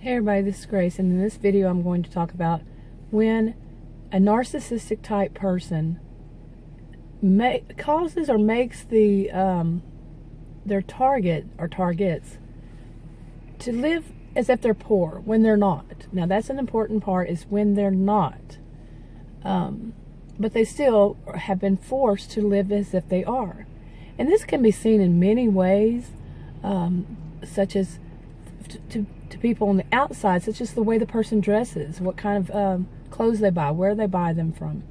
Hey everybody, this is Grace, and in this video I'm going to talk about when a narcissistic type person causes or makes their target or targets to live as if they're poor when they're not. Now that's an important part, is when they're not. But they still have been forced to live as if they are. And this can be seen in many ways, such as to people on the outside, such as the way the person dresses, what kind of clothes they buy, where they buy them from.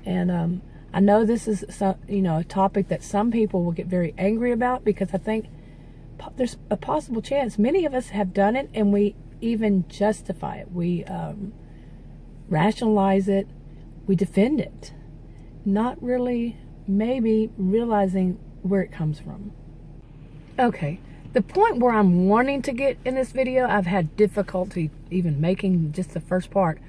And I know this is a topic that some people will get very angry about, because I think there's a possible chance many of us have done it, and we even justify it. We rationalize it. We defend it, not really maybe realizing where it comes from. Okay. The point where I'm wanting to get in this video, I've had difficulty even making just the first part.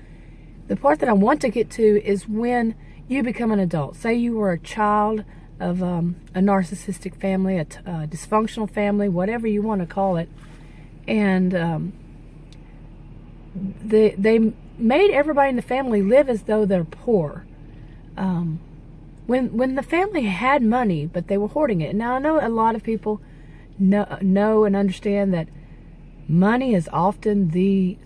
The part that I want to get to is when you become an adult. Say you were a child of a narcissistic family, a dysfunctional family, whatever you want to call it. And they made everybody in the family live as though they're poor. When the family had money, but they were hoarding it. Now I know a lot of people know and understand that money is often the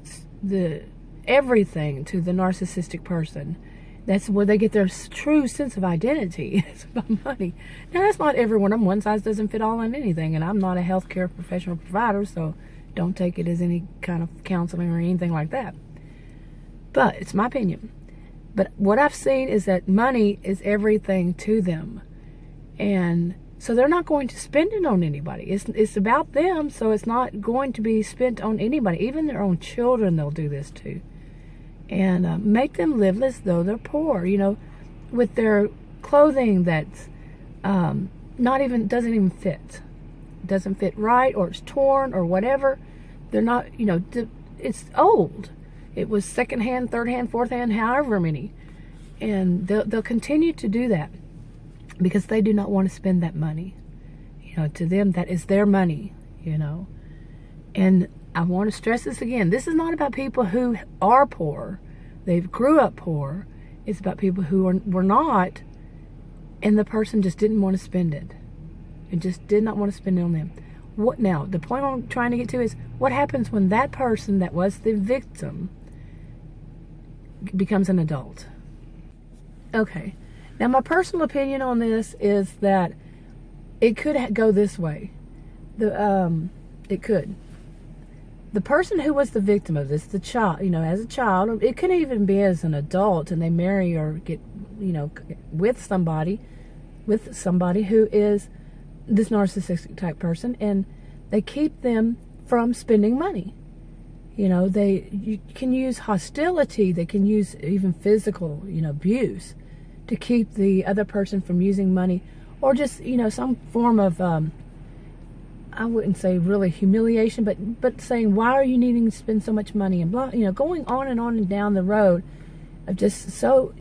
everything to the narcissistic person. That's where they get their true sense of identity. It's about money. Now that's not everyone. One size doesn't fit all in anything, and I'm not a healthcare professional provider, so don't take it as any kind of counseling or anything like that. But it's my opinion. But what I've seen is that money is everything to them, and so they're not going to spend it on anybody. It's about them, so it's not going to be spent on anybody. Even their own children, they'll do this to. And make them live as though they're poor, with their clothing that's doesn't even fit. Doesn't fit right, or it's torn, or whatever. They're not, it's old. It was secondhand, third hand, fourth hand, however many. And they'll continue to do that, because they do not want to spend that money. To them, that is their money, And I want to stress this again. This is not about people who are poor. They grew up poor. It's about people who were not, and the person just didn't want to spend it. It just did not want to spend it on them. Now, the point I'm trying to get to is, what happens when that person that was the victim becomes an adult? Okay. Now, my personal opinion on this is that it could go this way. It could. The person who was the victim of this, the child, as a child, it could even be as an adult, and they marry or get, with somebody who is this narcissistic type person, and they keep them from spending money. You can use hostility. They can use even physical, abuse, to keep the other person from using money, or just, some form of, I wouldn't say really humiliation, but saying, why are you needing to spend so much money, and blah, going on and down the road of just so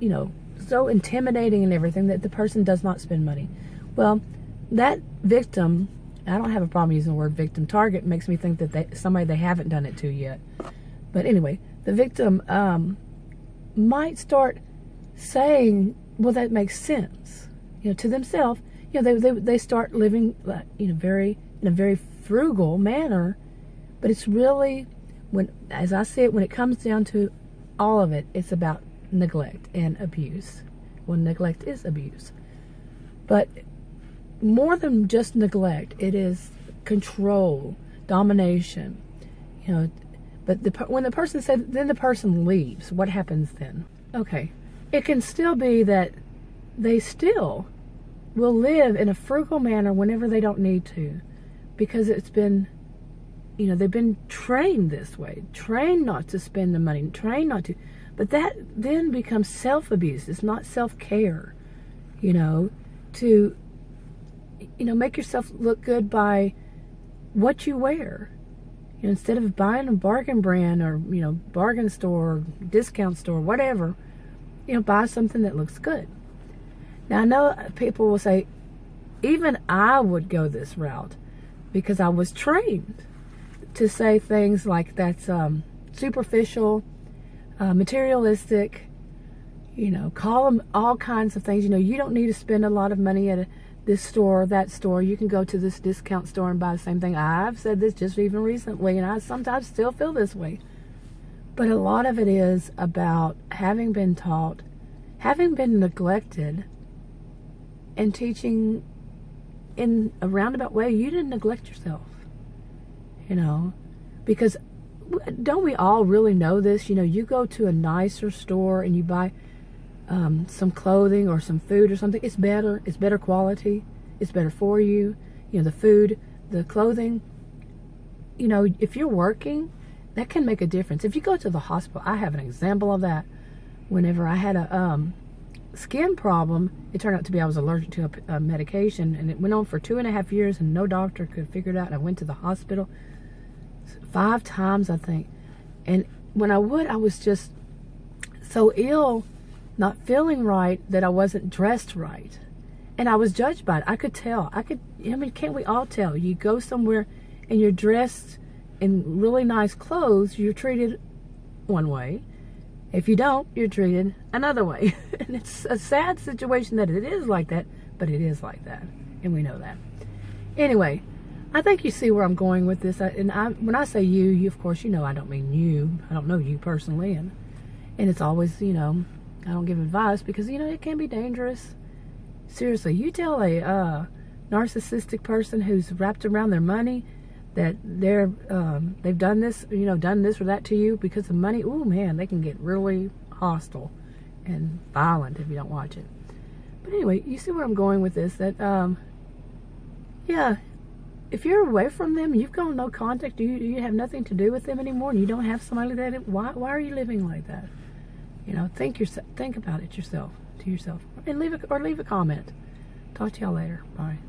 intimidating and everything, that the person does not spend money. Well, that victim, I don't have a problem using the word victim. Target makes me think that somebody they haven't done it to yet. But anyway, the victim might start saying, well, that makes sense, to themselves. They start living, in a very frugal manner. But it's really, as I see it, when it comes down to all of it, it's about neglect and abuse. Well, neglect is abuse. But more than just neglect, it is control, domination. But when the person said, then the person leaves, what happens then? Okay. It can still be that they still will live in a frugal manner whenever they don't need to, because it's been, they've been trained this way, trained not to spend the money, trained not to. But that then becomes self-abuse. It's not self-care, to, make yourself look good by what you wear. Instead of buying a bargain brand or, bargain store, discount store, whatever, buy something that looks good. Now, I know people will say, even I would go this route, because I was trained. to say things like that's superficial, materialistic, call them all kinds of things. You don't need to spend a lot of money at this store or that store. You can go to this discount store and buy the same thing. I've said this just even recently, and I sometimes still feel this way. But a lot of it is about having been taught, having been neglected, and teaching in a roundabout way. You didn't neglect yourself, because don't we all really know this? You go to a nicer store and you buy some clothing or some food or something. It's better quality, it's better for you. The food, the clothing, if you're working, that can make a difference. If you go to the hospital, I have an example of that. Whenever I had a skin problem, it turned out to be I was allergic to a medication, and it went on for 2.5 years, and no doctor could figure it out. And I went to the hospital 5 times, I think. And when I was just so ill, not feeling right, that I wasn't dressed right. And I was judged by it. I could tell. Can't we all tell? You go somewhere and you're dressed in really nice clothes, you're treated one way. If you don't, you're treated another way. And it's a sad situation that it is like that, but it is like that. And we know that. Anyway, I think you see where I'm going with this. When I say you, of course, I don't mean you. I don't know you personally. And it's always, I don't give advice because, it can be dangerous. Seriously, you tell a narcissistic person who's wrapped around their money that they've done this or that to you because of money. Ooh, man, they can get really hostile and violent if you don't watch it. But anyway, you see where I'm going with this. That, yeah, if you're away from them, you've gone no contact, you have nothing to do with them anymore, and you don't have somebody like that, why are you living like that? Think about it to yourself, and leave a comment. Talk to y'all later. Bye.